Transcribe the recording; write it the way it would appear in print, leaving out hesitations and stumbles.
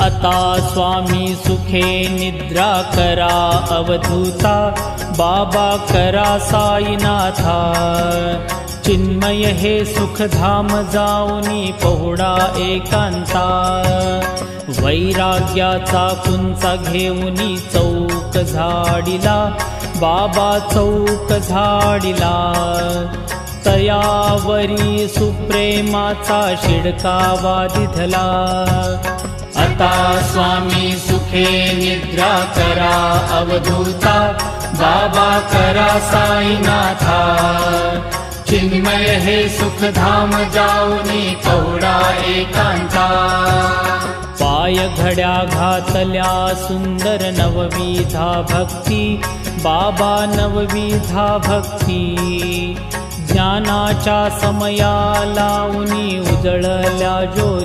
आता स्वामी सुखे निद्रा करा अवधूता, बाबा करा साईनाथा। चिन्मय हे सुखधाम जाऊनी पहुडा एकांता, वैराग्याचा कुंचा घेऊनी चौक झाडिला, बाबा चौक झाडिला। तयावरी सुप्रेमाचा शिडकावा दिधला, आता स्वामी सुखे निद्रा करा अवधूता, बाबा करा साईनाथा। चिन्मय हे सुखधाम जाऊनी पहुडा एकांता, पाय घड्या घातल्या सुंदर नवविधा भक्ती, बाबा नवविधा भक्ती। ज्ञानाच्या समया लावूनी उजळल्या ज्योती,